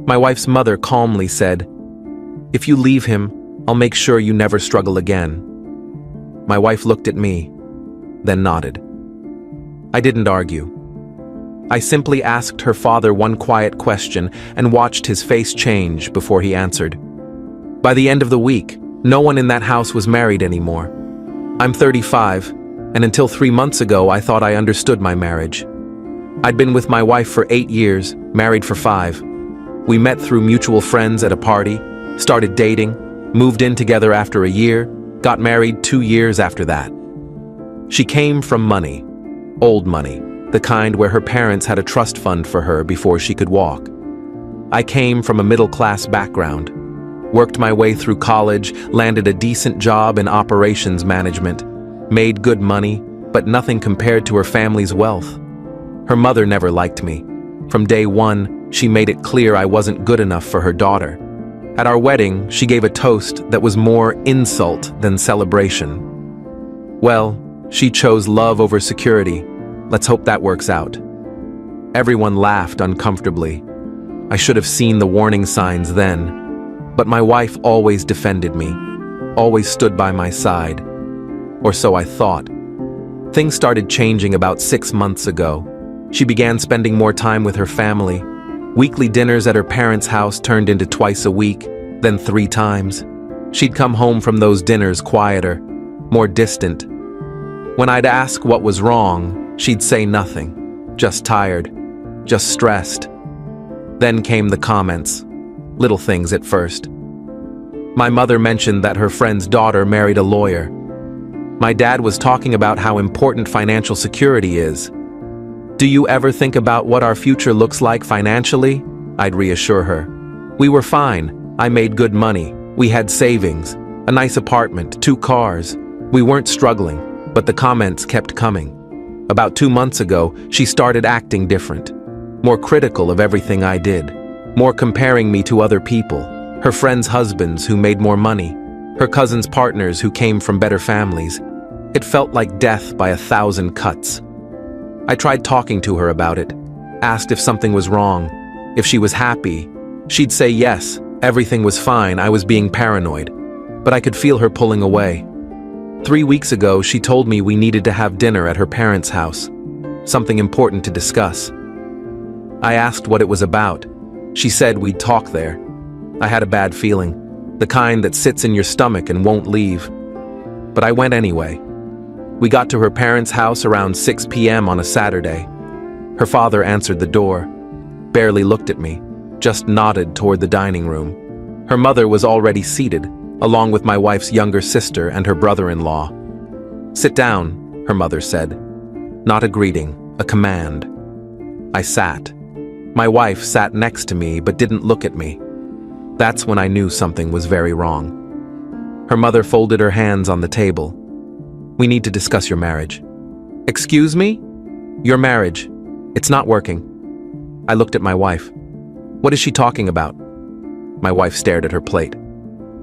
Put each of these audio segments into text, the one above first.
My wife's mother calmly said, "If you leave him, I'll make sure you never struggle again." My wife looked at me, then nodded. I didn't argue. I simply asked her father one quiet question and watched his face change before he answered. By the end of the week, no one in that house was married anymore. I'm 35, and until 3 months ago, I thought I understood my marriage. I'd been with my wife for 8 years, married for 5. We met through mutual friends at a party, started dating, moved in together after a year, got married 2 years after that. She came from money, old money, the kind where her parents had a trust fund for her before she could walk. I came from a middle-class background, worked my way through college, landed a decent job in operations management, made good money, but nothing compared to her family's wealth. Her mother never liked me. From day one, she made it clear I wasn't good enough for her daughter. At our wedding, she gave a toast that was more insult than celebration. Well, she chose love over security. Let's hope that works out. Everyone laughed uncomfortably. I should have seen the warning signs then. But my wife always defended me, always stood by my side. Or so I thought. Things started changing about 6 months ago. She began spending more time with her family. Weekly dinners at her parents' house turned into twice a week, then 3 times. She'd come home from those dinners quieter, more distant. When I'd ask what was wrong, she'd say nothing, just tired, just stressed. Then came the comments, little things at first. My mother mentioned that her friend's daughter married a lawyer. My dad was talking about how important financial security is. "Do you ever think about what our future looks like financially?" I'd reassure her. We were fine. I made good money. We had savings, a nice apartment, 2 cars. We weren't struggling, but the comments kept coming. About 2 months ago, she started acting different, more critical of everything I did, more comparing me to other people, her friends' husbands who made more money, her cousins' partners who came from better families. It felt like death by 1,000 cuts. I tried talking to her about it, asked if something was wrong, if she was happy. She'd say yes, everything was fine, I was being paranoid, but I could feel her pulling away. 3 weeks ago, she told me we needed to have dinner at her parents' house, something important to discuss. I asked what it was about. She said we'd talk there. I had a bad feeling, the kind that sits in your stomach and won't leave. But I went anyway. We got to her parents' house around 6 p.m. on a Saturday. Her father answered the door, barely looked at me, just nodded toward the dining room. Her mother was already seated, along with my wife's younger sister and her brother-in-law. "Sit down," her mother said. Not a greeting, a command. I sat. My wife sat next to me but didn't look at me. That's when I knew something was very wrong. Her mother folded her hands on the table. "We need to discuss your marriage." "Excuse me? Your marriage. It's not working." I looked at my wife. "What is she talking about?" My wife stared at her plate.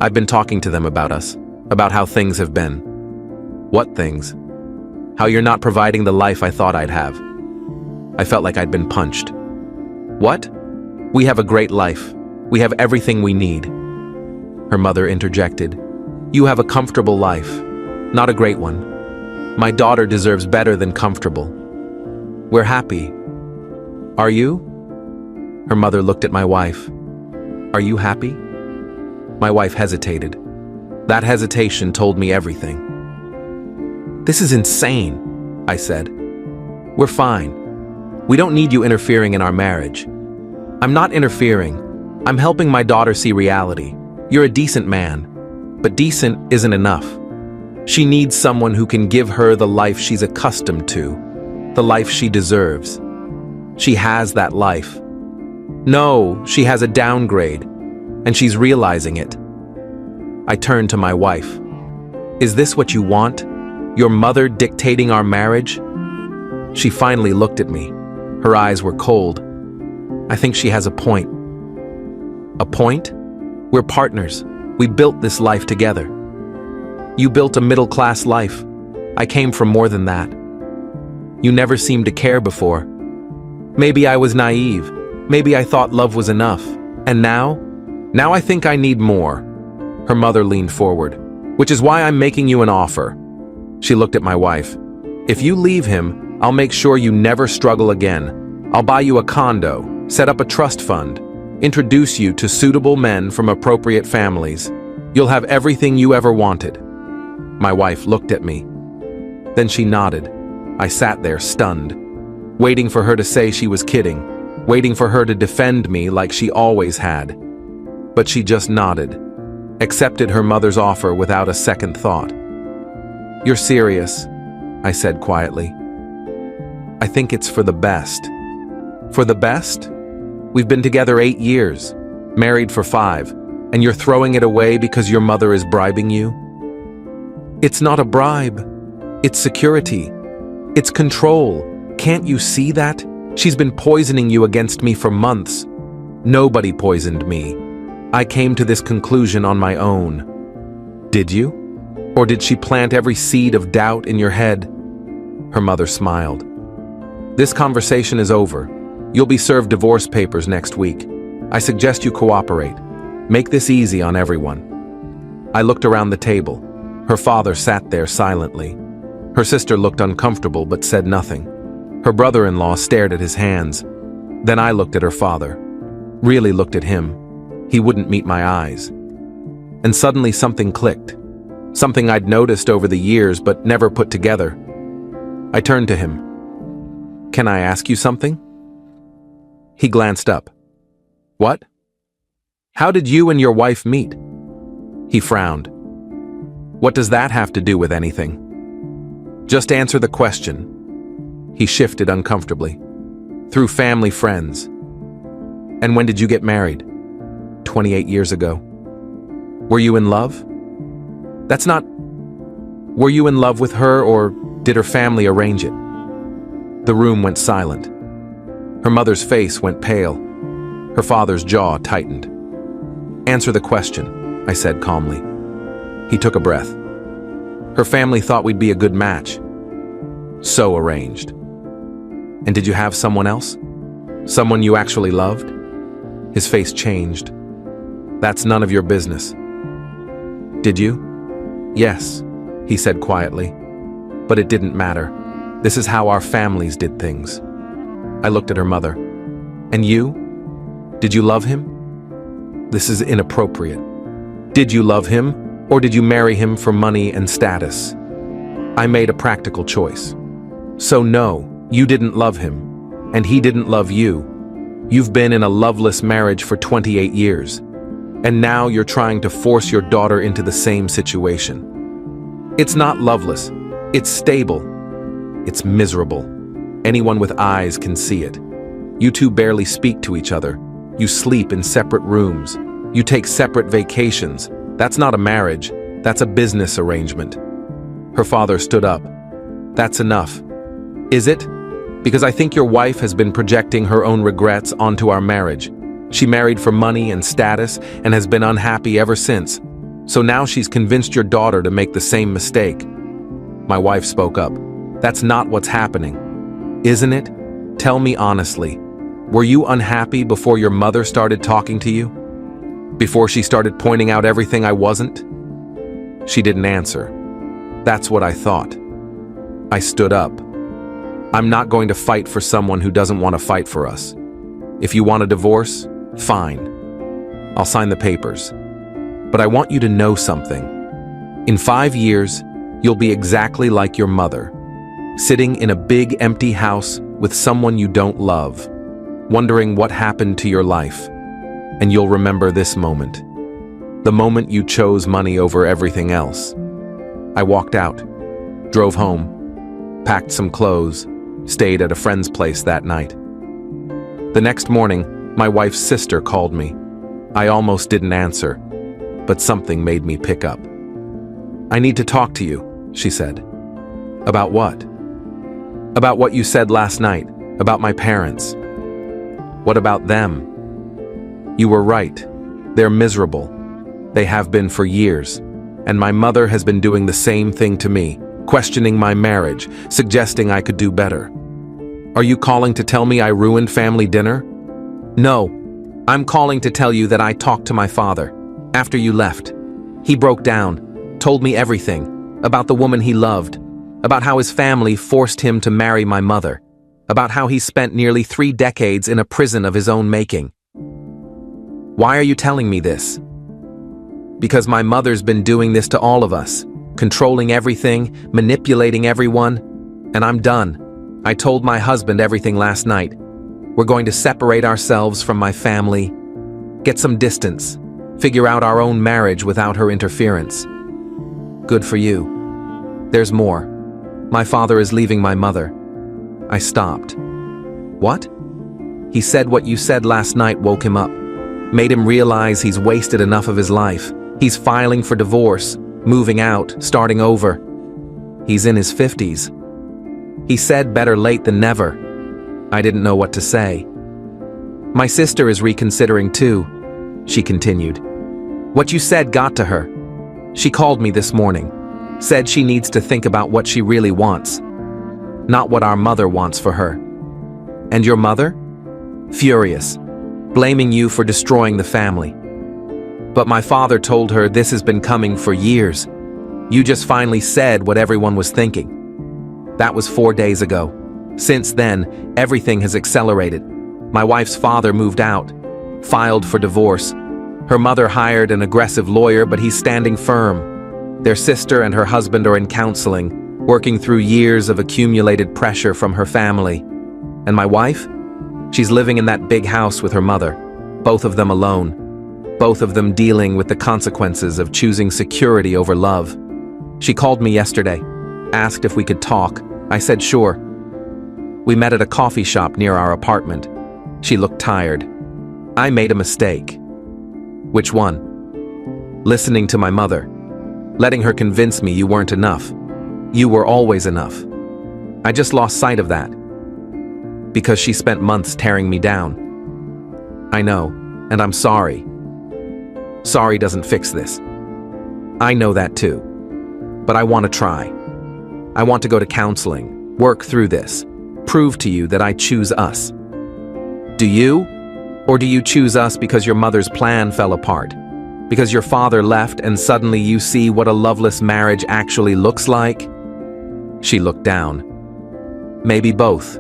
"I've been talking to them about us, about how things have been." "What things?" "How you're not providing the life I thought I'd have." I felt like I'd been punched. "What? We have a great life. We have everything we need." Her mother interjected. "You have a comfortable life, not a great one. My daughter deserves better than comfortable. We're happy. Are you?" Her mother looked at my wife. "Are you happy?" My wife hesitated. That hesitation told me everything. "This is insane," I said. "We're fine. We don't need you interfering in our marriage." "I'm not interfering. I'm helping my daughter see reality. You're a decent man, but decent isn't enough. She needs someone who can give her the life she's accustomed to, the life she deserves. She has that life. No, she has a downgrade, and she's realizing it." I turned to my wife. "Is this what you want? Your mother dictating our marriage?" She finally looked at me. Her eyes were cold. "I think she has a point." "A point? We're partners. We built this life together." "You built a middle-class life. I came from more than that. You never seemed to care before. Maybe I was naive. Maybe I thought love was enough. And now? Now I think I need more. Her mother leaned forward. Which is why I'm making you an offer. She looked at my wife. If you leave him, I'll make sure you never struggle again. I'll buy you a condo, set up a trust fund, introduce you to suitable men from appropriate families. You'll have everything you ever wanted. My wife looked at me. Then she nodded. I sat there stunned, waiting for her to say she was kidding, waiting for her to defend me like she always had. But she just nodded, accepted her mother's offer without a second thought. You're serious, I said quietly. I think it's for the best. For the best? We've been together 8 years, married for 5, and you're throwing it away because your mother is bribing you? It's not a bribe. It's security. It's control. Can't you see that? She's been poisoning you against me for months. Nobody poisoned me. I came to this conclusion on my own. Did you? Or did she plant every seed of doubt in your head? Her mother smiled. This conversation is over. You'll be served divorce papers next week. I suggest you cooperate. Make this easy on everyone. I looked around the table. Her father sat there silently. Her sister looked uncomfortable but said nothing. Her brother-in-law stared at his hands. Then I looked at her father. Really looked at him. He wouldn't meet my eyes. And suddenly something clicked. Something I'd noticed over the years but never put together. I turned to him. Can I ask you something? He glanced up. What? How did you and your wife meet? He frowned. What does that have to do with anything? Just answer the question. He shifted uncomfortably. Through family friends. And when did you get married? 28 years ago. Were you in love? That's not... Were you in love with her or did her family arrange it? The room went silent. Her mother's face went pale. Her father's jaw tightened. Answer the question, I said calmly. He took a breath. Her family thought we'd be a good match. So arranged. And did you have someone else? Someone you actually loved? His face changed. That's none of your business. Did you? Yes, he said quietly. But it didn't matter. This is how our families did things. I looked at her mother. And you? Did you love him? This is inappropriate. Did you love him, or did you marry him for money and status? I made a practical choice. So no, you didn't love him, and he didn't love you. You've been in a loveless marriage for 28 years, and now you're trying to force your daughter into the same situation. It's not loveless, it's stable. It's miserable. Anyone with eyes can see it. You two barely speak to each other. You sleep in separate rooms. You take separate vacations. That's not a marriage. That's a business arrangement. Her father stood up. That's enough. Is it? Because I think your wife has been projecting her own regrets onto our marriage. She married for money and status and has been unhappy ever since. So now she's convinced your daughter to make the same mistake. My wife spoke up. That's not what's happening. Isn't it? Tell me honestly. Were you unhappy before your mother started talking to you? Before she started pointing out everything I wasn't? She didn't answer. That's what I thought. I stood up. I'm not going to fight for someone who doesn't want to fight for us. If you want a divorce, fine. I'll sign the papers. But I want you to know something. In 5 years, you'll be exactly like your mother, sitting in a big empty house with someone you don't love, wondering what happened to your life. And you'll remember this moment. The moment you chose money over everything else. I walked out, drove home, packed some clothes, stayed at a friend's place that night. The next morning, my wife's sister called me. I almost didn't answer, but something made me pick up. I need to talk to you, she said. About what? About what you said last night, about my parents. What about them? You were right. They're miserable. They have been for years. And my mother has been doing the same thing to me, questioning my marriage, suggesting I could do better. Are you calling to tell me I ruined family dinner? No, I'm calling to tell you that I talked to my father after you left. He broke down, told me everything about the woman he loved, about how his family forced him to marry my mother, about how he spent nearly 3 decades in a prison of his own making. Why are you telling me this? Because my mother's been doing this to all of us, controlling everything, manipulating everyone, and I'm done. I told my husband everything last night. We're going to separate ourselves from my family, get some distance, figure out our own marriage without her interference. Good for you. There's more. My father is leaving my mother. I stopped. What? He said what you said last night woke him up, made him realize he's wasted enough of his life. He's filing for divorce, moving out, starting over. He's in his 50s. He said better late than never. I didn't know what to say. My sister is reconsidering too, she continued. What you said got to her. She called me this morning, said she needs to think about what she really wants, not what our mother wants for her. And your mother? Furious, blaming you for destroying the family. But my father told her this has been coming for years. You just finally said what everyone was thinking. That was 4 days ago. Since then, everything has accelerated. My wife's father moved out, filed for divorce. Her mother hired an aggressive lawyer, but he's standing firm. Their sister and her husband are in counseling, working through years of accumulated pressure from her family. And my wife? She's living in that big house with her mother, both of them alone. Both of them dealing with the consequences of choosing security over love. She called me yesterday, asked if we could talk. I said sure. We met at a coffee shop near our apartment. She looked tired. I made a mistake. Which one? Listening to my mother. Letting her convince me you weren't enough. You were always enough. I just lost sight of that. Because she spent months tearing me down. I know, and I'm sorry. Sorry doesn't fix this. I know that too. But I want to try. I want to go to counseling, work through this, prove to you that I choose us. Do you? Or do you choose us because your mother's plan fell apart? Because your father left and suddenly you see what a loveless marriage actually looks like? She looked down. Maybe both,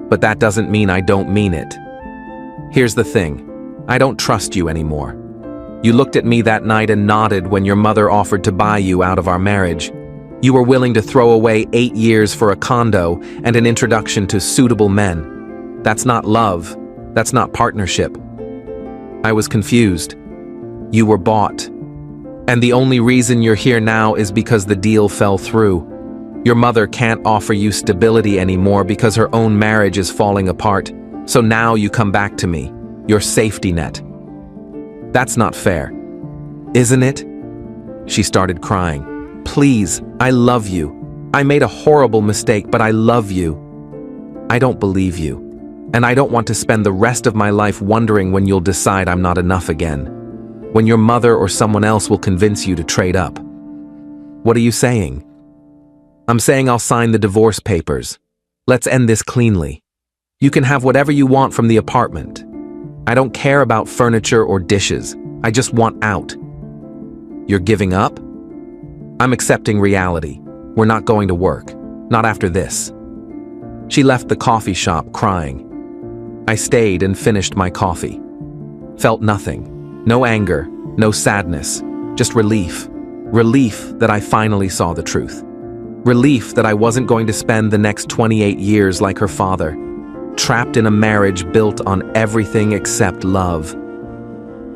but that doesn't mean I don't mean it. Here's the thing. I don't trust you anymore. You looked at me that night and nodded when your mother offered to buy you out of our marriage. You were willing to throw away 8 years for a condo and an introduction to suitable men. That's not love. That's not partnership. I was confused. You were bought. And the only reason you're here now is because the deal fell through. Your mother can't offer you stability anymore because her own marriage is falling apart. So now you come back to me, your safety net. That's not fair. Isn't it? She started crying. Please, I love you. I made a horrible mistake, but I love you. I don't believe you. And I don't want to spend the rest of my life wondering when you'll decide I'm not enough again. When your mother or someone else will convince you to trade up. What are you saying? I'm saying I'll sign the divorce papers. Let's end this cleanly. You can have whatever you want from the apartment. I don't care about furniture or dishes. I just want out. You're giving up? I'm accepting reality. We're not going to work. Not after this. She left the coffee shop crying. I stayed and finished my coffee. Felt nothing. No anger, no sadness, just relief. Relief that I finally saw the truth. Relief that I wasn't going to spend the next 28 years like her father, trapped in a marriage built on everything except love.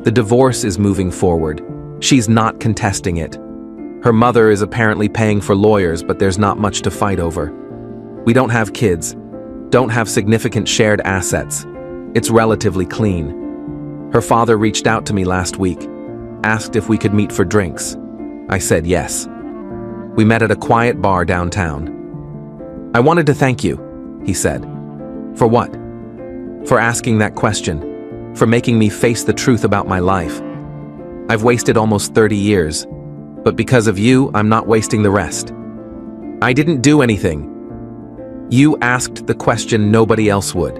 The divorce is moving forward. She's not contesting it. Her mother is apparently paying for lawyers, but there's not much to fight over. We don't have kids, don't have significant shared assets. It's relatively clean. Her father reached out to me last week, asked if we could meet for drinks. I said yes. We met at a quiet bar downtown. I wanted to thank you, he said. For what? For asking that question, for making me face the truth about my life. I've wasted almost 30 years, but because of you, I'm not wasting the rest. I didn't do anything. You asked the question nobody else would.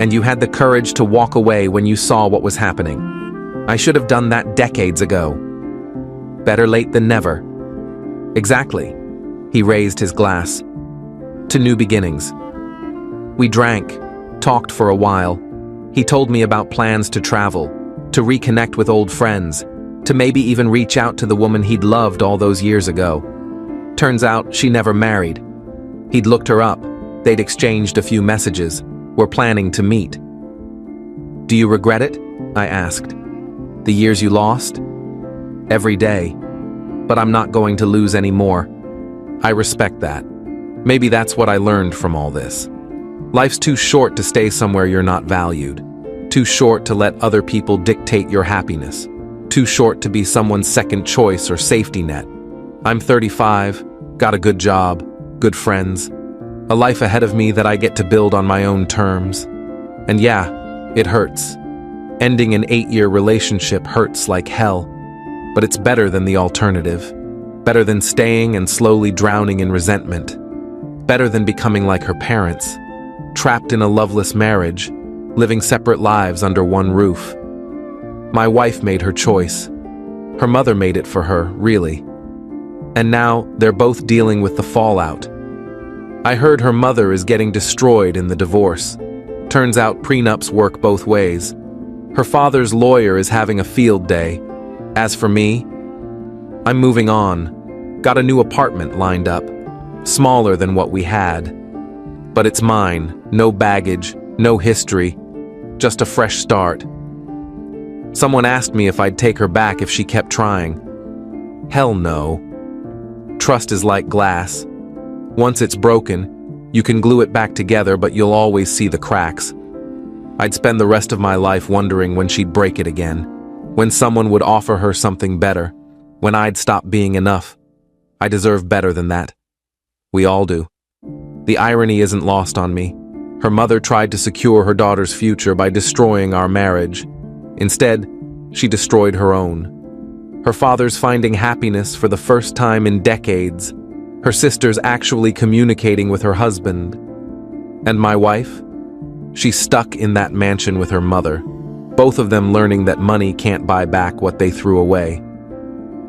And you had the courage to walk away when you saw what was happening. I should have done that decades ago. Better late than never. Exactly. He raised his glass. To new beginnings. We drank, talked for a while. He told me about plans to travel, to reconnect with old friends, to maybe even reach out to the woman he'd loved all those years ago. Turns out she never married. He'd looked her up. They'd exchanged a few messages. Were planning to meet. Do you regret it? I asked. The years you lost? Every day. But I'm not going to lose any more. I respect that. Maybe that's what I learned from all this. Life's too short to stay somewhere you're not valued. Too short to let other people dictate your happiness. Too short to be someone's second choice or safety net. I'm 35, got a good job, good friends, a life ahead of me that I get to build on my own terms. And yeah, it hurts. Ending an 8-year relationship hurts like hell. But it's better than the alternative. Better than staying and slowly drowning in resentment. Better than becoming like her parents. Trapped in a loveless marriage, living separate lives under one roof. My wife made her choice. Her mother made it for her, really. And now they're both dealing with the fallout. I heard her mother is getting destroyed in the divorce. Turns out prenups work both ways. Her father's lawyer is having a field day. As for me, I'm moving on. Got a new apartment lined up. Smaller than what we had. But it's mine. No baggage, no history. Just a fresh start. Someone asked me if I'd take her back if she kept trying. Hell no. Trust is like glass. Once it's broken, you can glue it back together, but you'll always see the cracks. I'd spend the rest of my life wondering when she'd break it again, when someone would offer her something better, when I'd stop being enough. I deserve better than that. We all do. The irony isn't lost on me. Her mother tried to secure her daughter's future by destroying our marriage. Instead, she destroyed her own. Her father's finding happiness for the first time in decades. Her sister's actually communicating with her husband. And my wife? She's stuck in that mansion with her mother, both of them learning that money can't buy back what they threw away.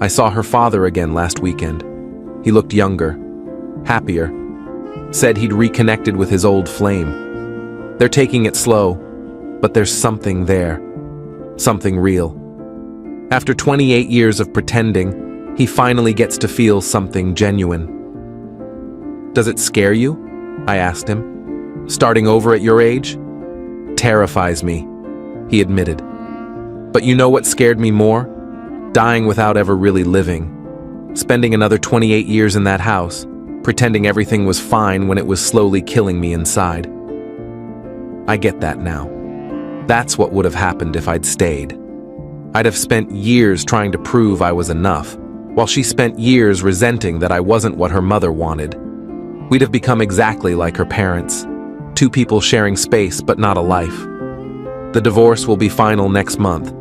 I saw her father again last weekend. He looked younger, happier, said he'd reconnected with his old flame. They're taking it slow, but there's something there, something real. After 28 years of pretending, he finally gets to feel something genuine. Does it scare you? I asked him. Starting over at your age? Terrifies me, he admitted. But you know what scared me more? Dying without ever really living. Spending another 28 years in that house, pretending everything was fine when it was slowly killing me inside. I get that now. That's what would have happened if I'd stayed. I'd have spent years trying to prove I was enough, while she spent years resenting that I wasn't what her mother wanted. We'd have become exactly like her parents. Two people sharing space but not a life. The divorce will be final next month.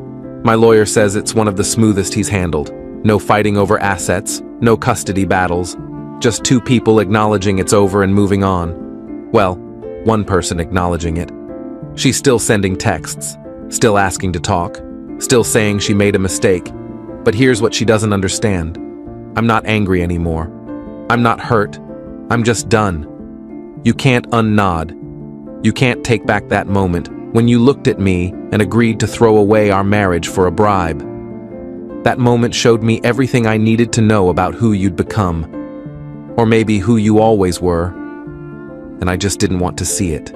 My lawyer says it's one of the smoothest he's handled. No fighting over assets, no custody battles. Just two people acknowledging it's over and moving on. Well, one person acknowledging it. She's still sending texts, still asking to talk, still saying she made a mistake. But here's what she doesn't understand. I'm not angry anymore. I'm not hurt. I'm just done. You can't unnod. You can't take back that moment when you looked at me and agreed to throw away our marriage for a bribe. That moment showed me everything I needed to know about who you'd become. Or maybe who you always were. And I just didn't want to see it.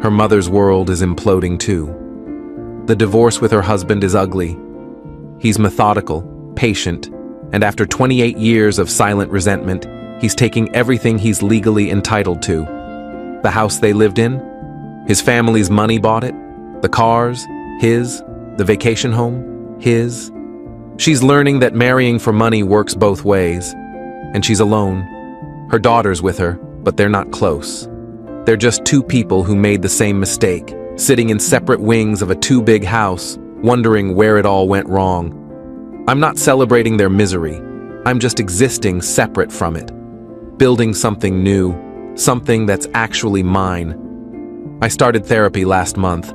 Her mother's world is imploding too. The divorce with her husband is ugly. He's methodical, patient, and after 28 years of silent resentment, he's taking everything he's legally entitled to. The house they lived in, his family's money bought it, the cars, his, the vacation home, his. She's learning that marrying for money works both ways, and she's alone. Her daughter's with her, but they're not close. They're just two people who made the same mistake, sitting in separate wings of a too big house, wondering where it all went wrong. I'm not celebrating their misery. I'm just existing separate from it. Building something new, something that's actually mine. I started therapy last month,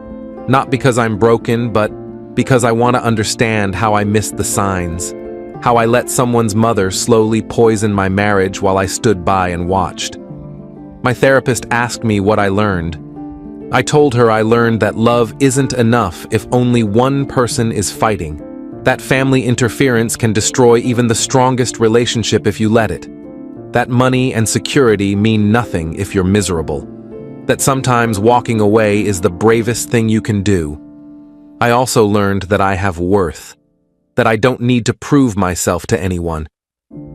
not because I'm broken, but because I want to understand how I missed the signs, how I let someone's mother slowly poison my marriage while I stood by and watched. My therapist asked me what I learned. I told her I learned that love isn't enough if only one person is fighting, that family interference can destroy even the strongest relationship if you let it, that money and security mean nothing if you're miserable, that sometimes walking away is the bravest thing you can do. I also learned that I have worth, that I don't need to prove myself to anyone,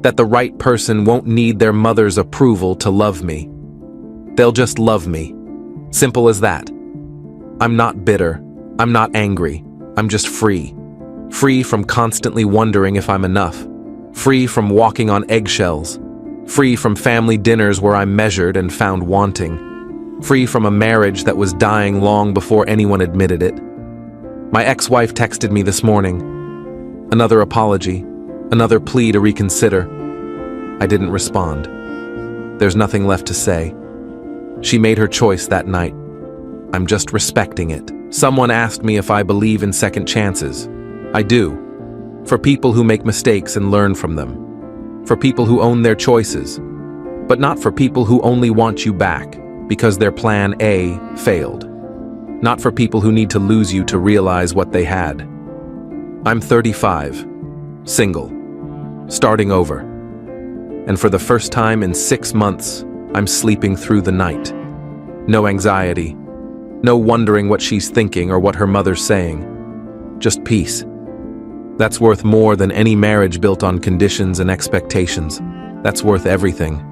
that the right person won't need their mother's approval to love me. They'll just love me. Simple as that. I'm not bitter. I'm not angry. I'm just free. Free from constantly wondering if I'm enough. Free from walking on eggshells. Free from family dinners where I'm measured and found wanting. Free from a marriage that was dying long before anyone admitted it. My ex-wife texted me this morning. Another apology. Another plea to reconsider. I didn't respond. There's nothing left to say. She made her choice that night. I'm just respecting it. Someone asked me if I believe in second chances. I do. For people who make mistakes and learn from them. For people who own their choices. But not for people who only want you back because their plan A failed. Not for people who need to lose you to realize what they had. I'm 35, single, starting over. And for the first time in 6 months, I'm sleeping through the night. No anxiety. No wondering what she's thinking or what her mother's saying. Just peace. That's worth more than any marriage built on conditions and expectations. That's worth everything.